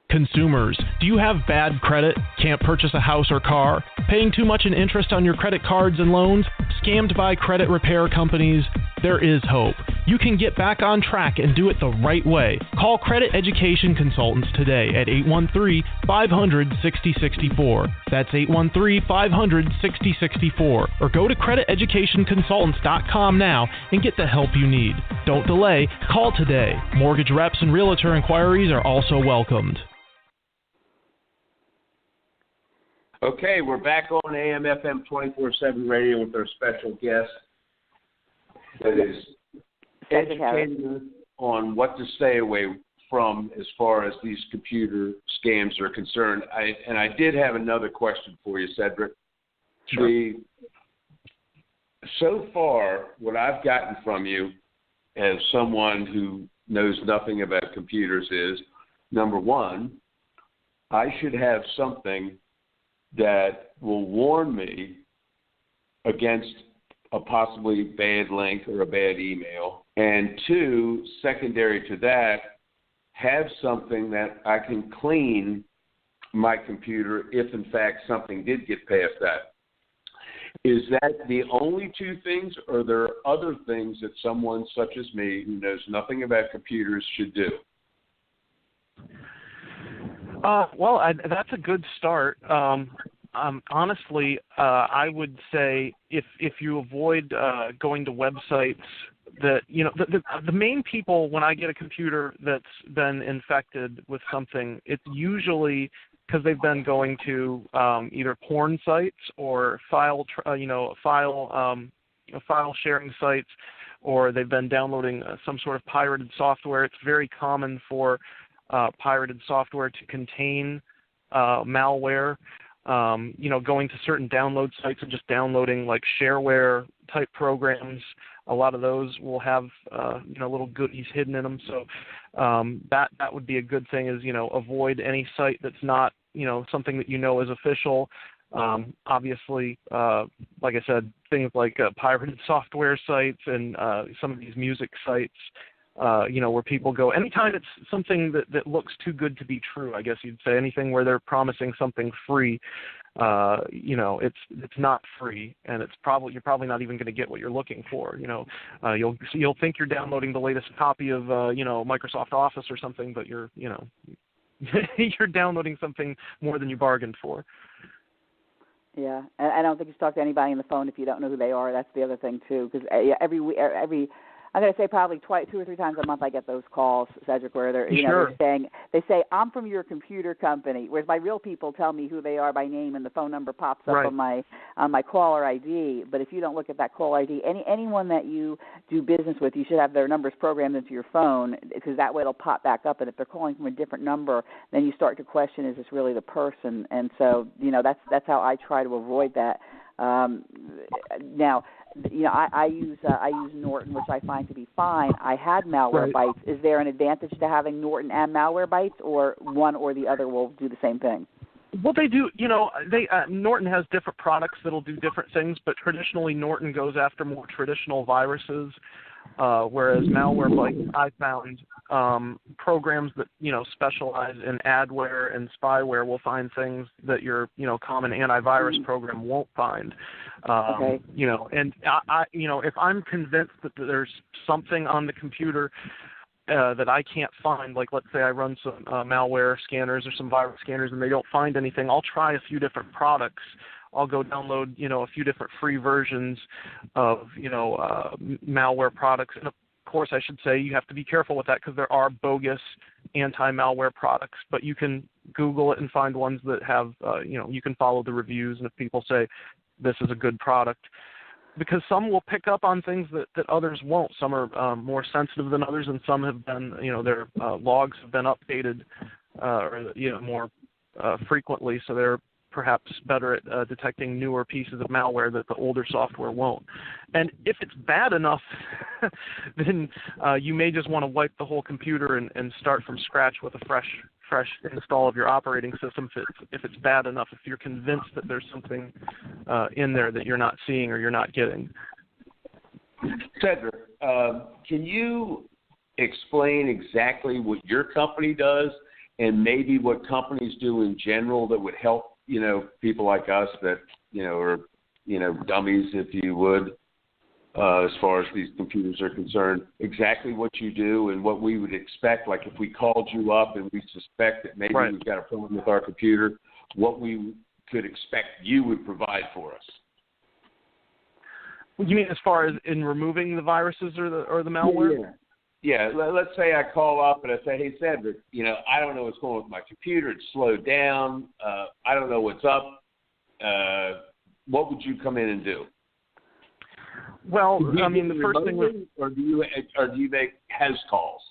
Consumers, do you have bad credit? Can't purchase a house or car? Paying too much in interest on your credit cards and loans? Scammed by credit repair companies? There is hope. You can get back on track and do it the right way. Call Credit Education Consultants today at 813-500-6064. That's 813-500-6064. Or go to crediteducationconsultants.com now and get the help you need. Don't delay. Call today. Mortgage reps and realtor inquiries are also welcomed. Okay, we're back on AM FM 24/7 radio with our special guest that is educating us on what to stay away from as far as these computer scams are concerned. I did have another question for you, Cedric. Sure. So far, what I've gotten from you as someone who knows nothing about computers is, number one, I should have something that will warn me against a possibly bad link or a bad email. And two, secondary to that, have something that I can clean my computer if, in fact, something did get past that. Is that the only two things, or are there other things that someone such as me who knows nothing about computers should do? That's a good start. Honestly, I would say if you avoid going to websites that, the main people, when I get a computer that's been infected with something, it's usually because they've been going to either porn sites or file sharing sites, or they've been downloading some sort of pirated software. It's very common for pirated software to contain malware. Going to certain download sites and just downloading like shareware type programs. A lot of those will have little goodies hidden in them. So that would be a good thing, is avoid any site that's not something that is official. Obviously, like I said, things like pirated software sites and some of these music sites. Where people go, anytime it's something that looks too good to be true, I guess you'd say, anything where they're promising something free, it's not free, and you're probably not even going to get what you're looking for. You'll think you're downloading the latest copy of Microsoft Office or something, but you're you're downloading something more than you bargained for. Yeah, and I don't think you should talk to anybody on the phone if you don't know who they are. That's the other thing too, because every I'm going to say probably 2 or 3 times a month I get those calls, Cedric, where they're, Sure. they say, I'm from your computer company, whereas my real people tell me who they are by name and the phone number pops up right. on my caller ID. But if you don't look at that call ID, anyone that you do business with, you should have their numbers programmed into your phone, because that way it'll pop back up. And if they're calling from a different number, then you start to question, is this really the person? And so, that's how I try to avoid that. Now, I use Norton, which I find to be fine. I had Malwarebytes. Is there an advantage to having Norton and Malwarebytes, or one or the other will do the same thing? Well, they do. Norton has different products that'll do different things, but traditionally Norton goes after more traditional viruses. Whereas Malwarebytes, I found programs that specialize in adware and spyware will find things that your common antivirus program won't find. Okay. And I if I'm convinced that there's something on the computer that I can't find, like let's say I run some malware scanners or some virus scanners and they don't find anything, I'll try a few different products. I'll go download, a few different free versions of, malware products. And of course, I should say you have to be careful with that because there are bogus anti-malware products. But you can Google it and find ones that have, you can follow the reviews. And if people say this is a good product, because some will pick up on things that others won't. Some are more sensitive than others, and some have been, their logs have been updated more frequently, so they're perhaps better at detecting newer pieces of malware that the older software won't. And if it's bad enough, then you may just want to wipe the whole computer and start from scratch with a fresh install of your operating system if it's bad enough, if you're convinced that there's something in there that you're not seeing or you're not getting. Cedric, can you explain exactly what your company does and maybe what companies do in general that would help people like us that, are, dummies, if you would, as far as these computers are concerned, exactly what you do and what we would expect, like if we called you up and we suspect that maybe we've got a problem with our computer, what we could expect you would provide for us. You mean as far as in removing the viruses or the malware? Yeah. Let's say I call up and I say, hey, Cedric, I don't know what's going on with my computer. It's slowed down. I don't know what's up. What would you come in and do? Well, I mean, the first thing was... Or do you make house calls?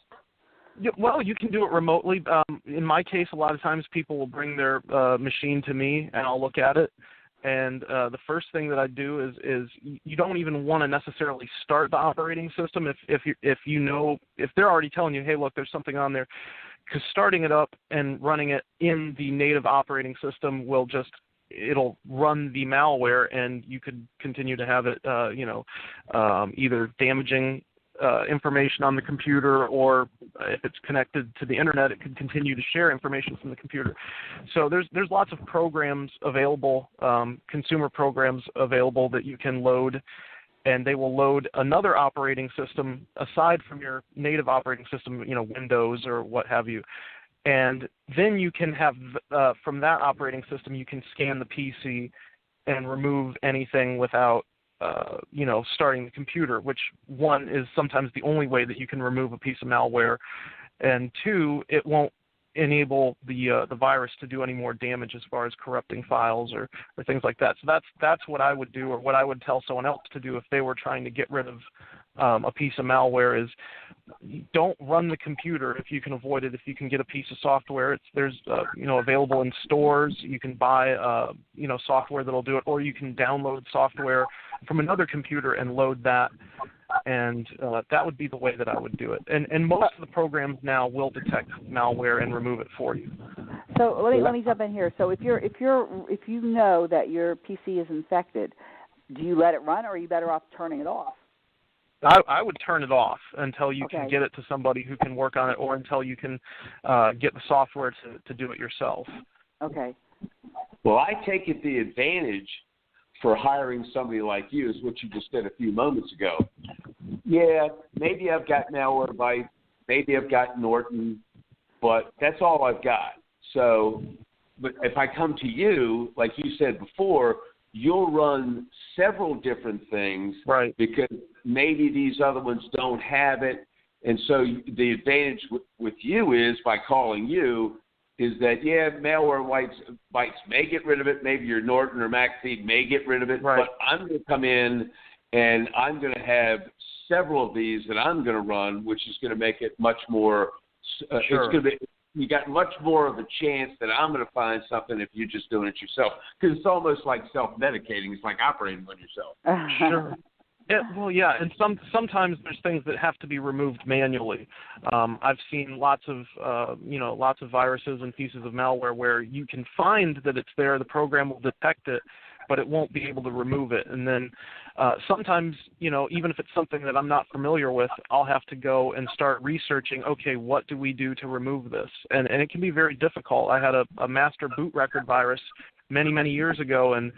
Yeah, well, you can do it remotely. In my case, a lot of times people will bring their machine to me and I'll look at it. And the first thing that I do is you don't even want to necessarily start the operating system if they're already telling you, hey, look, there's something on there, because starting it up and running it in the native operating system it'll run the malware, and you could continue to have it, either damaging information on the computer, or if it's connected to the internet, it could continue to share information from the computer. So there's lots of programs available, consumer programs available that you can load, and they will load another operating system aside from your native operating system, Windows or what have you. And then you can have, from that operating system, you can scan the PC and remove anything without starting the computer, which, one, is sometimes the only way that you can remove a piece of malware, and two, it won't enable the virus to do any more damage as far as corrupting files or things like that. So that's what I would do, or what I would tell someone else to do if they were trying to get rid of a piece of malware, is don't run the computer if you can avoid it. If you can get a piece of software, there's available in stores. You can buy software that'll do it, or you can download software from another computer and load that. And that would be the way that I would do it. And most of the programs now will detect malware and remove it for you. So let me jump in here. So if you know that your PC is infected, do you let it run, or are you better off turning it off? I would turn it off until you can get it to somebody who can work on it, or until you can get the software to do it yourself. Okay. Well, I take it the advantage for hiring somebody like you is what you just did a few moments ago. Yeah, maybe I've got Malwarebytes, maybe I've got Norton, but that's all I've got. So, but if I come to you, like you said before, you'll run several different things, right? Because maybe these other ones don't have it. And so the advantage with you is, by calling you, is that, Malwarebytes may get rid of it. Maybe your Norton or McAfee may get rid of it. Right. But I'm going to come in and I'm going to have several of these that I'm going to run, which is going to make it much more sure. It's going to be, you got much more of a chance that I'm going to find something if you're just doing it yourself. Because it's almost like self-medicating. It's like operating on yourself. Sure. Yeah, and sometimes there's things that have to be removed manually. I've seen lots of viruses and pieces of malware where you can find that it's there, the program will detect it, but it won't be able to remove it. And then sometimes, even if it's something that I'm not familiar with, I'll have to go and start researching, okay, what do we do to remove this? And it can be very difficult. I had a master boot record virus many, many years ago, and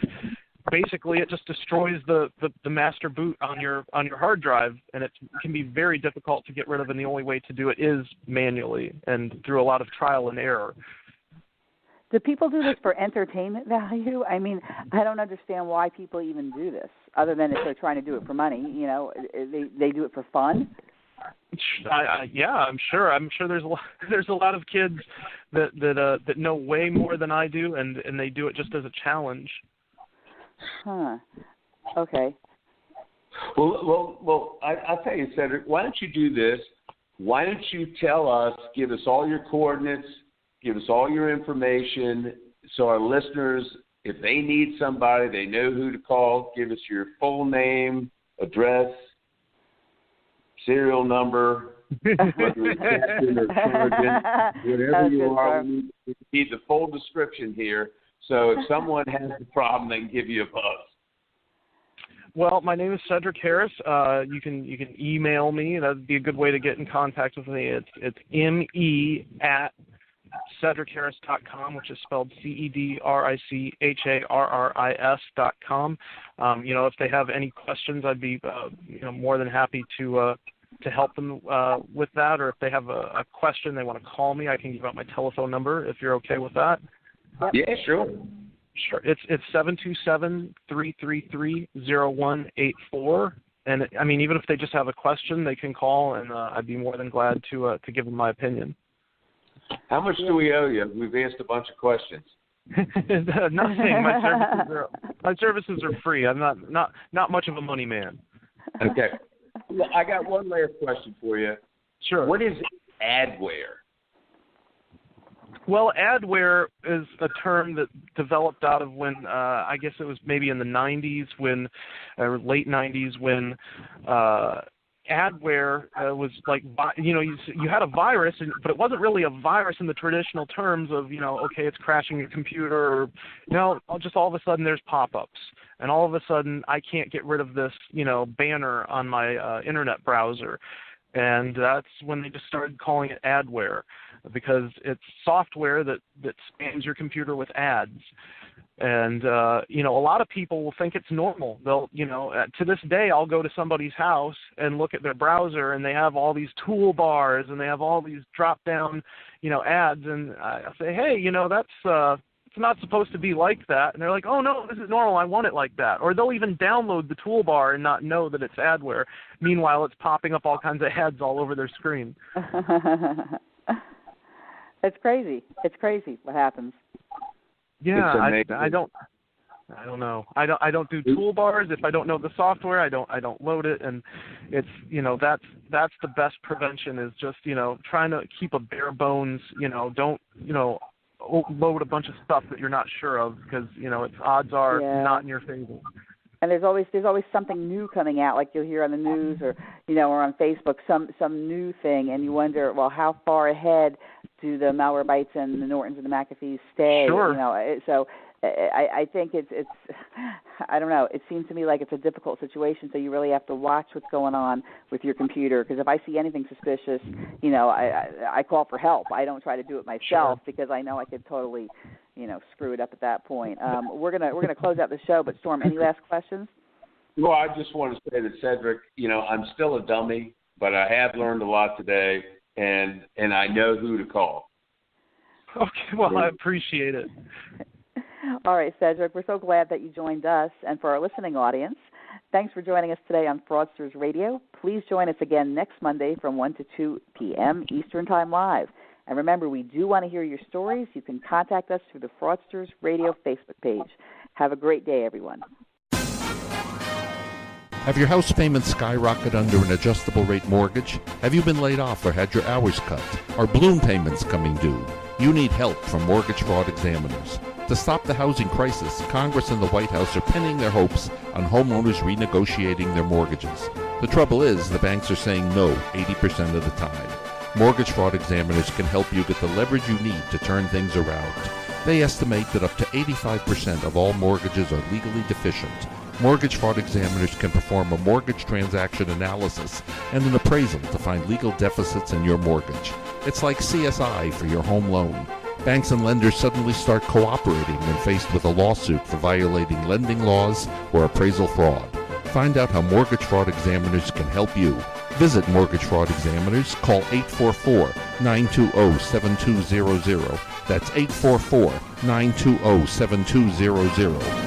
basically it just destroys the master boot on your hard drive, and it can be very difficult to get rid of, and the only way to do it is manually and through a lot of trial and error. Do people do this for entertainment value? I mean, I don't understand why people even do this, other than if they're trying to do it for money. They do it for fun. Yeah, I'm sure. There's a lot of kids that know way more than I do, and they do it just as a challenge. Huh. Okay. Well, I'll tell you, Cedric, why don't you do this? Why don't you tell us, give us all your coordinates, give us all your information, so our listeners, if they need somebody, they know who to call. Give us your full name, address, serial number, whether it's captain or sergeant, whatever you are. We need the full description here. So if someone has a problem, they can give you a buzz. Well, my name is Cedric Harris. You can email me. That'd be a good way to get in contact with me. It's me@CedricHarris.com, which is spelled CEDRICHARRIS.com. If they have any questions, I'd be more than happy to help them with that. Or if they have a question they want to call me, I can give out my telephone number if you're okay with that. Yep. Yeah, sure. Sure. It's 727-333-0184. And even if they just have a question, they can call, and I'd be more than glad to give them my opinion. How much do we owe you? We've asked a bunch of questions. Nothing. My services are free. I'm not much of a money man. Okay. Well, I got one last question for you. Sure. What is adware? Well, adware is a term that developed out of when I guess it was maybe in the 90s late 90s when adware was like, you had a virus, but it wasn't really a virus in the traditional terms of, okay, it's crashing your computer, or, just all of a sudden there's pop-ups. And all of a sudden I can't get rid of this, banner on my internet browser. And that's when they just started calling it adware, because it's software that spams your computer with ads. And, a lot of people will think it's normal. They'll, to this day, I'll go to somebody's house and look at their browser, and they have all these toolbars, and they have all these drop-down, ads. And I say, hey, that's it's not supposed to be like that. And they're like, oh, no, this is normal. I want it like that. Or they'll even download the toolbar and not know that it's adware. Meanwhile, it's popping up all kinds of ads all over their screen. It's crazy. It's crazy what happens. Yeah, I don't know. I don't do toolbars. If I don't know the software, I don't load it. And it's that's the best prevention is just trying to keep a bare bones. Don't load a bunch of stuff that you're not sure of, because its odds are not in your favor. And there's always something new coming out, like you'll hear on the news or or on Facebook, some new thing, and you wonder, well, how far ahead do the Malwarebytes and the Nortons and the McAfees stay? Sure. So I think it's I don't know. It seems to me like it's a difficult situation, so you really have to watch what's going on with your computer, because if I see anything suspicious, I call for help. I don't try to do it myself, because I know I could totally screw it up at that point. We're gonna close out the show, but Storm, any last questions? Well, I just want to say that, Cedric, I'm still a dummy, but I have learned a lot today, and I know who to call. Okay, well, I appreciate it. All right, Cedric, we're so glad that you joined us. And for our listening audience, thanks for joining us today on Fraudsters Radio. Please join us again next Monday from 1 to 2 p.m. Eastern Time live. And remember, we do want to hear your stories. You can contact us through the Fraudsters Radio Facebook page. Have a great day, everyone. Have your house payments skyrocketed under an adjustable rate mortgage? Have you been laid off or had your hours cut? Are balloon payments coming due? You need help from mortgage fraud examiners. To stop the housing crisis, Congress and the White House are pinning their hopes on homeowners renegotiating their mortgages. The trouble is, the banks are saying no 80% of the time. Mortgage fraud examiners can help you get the leverage you need to turn things around. They estimate that up to 85% of all mortgages are legally deficient. Mortgage fraud examiners can perform a mortgage transaction analysis and an appraisal to find legal deficits in your mortgage. It's like CSI for your home loan. Banks and lenders suddenly start cooperating when faced with a lawsuit for violating lending laws or appraisal fraud. Find out how mortgage fraud examiners can help you. Visit Mortgage Fraud Examiners. Call 844-920-7200. That's 844-920-7200.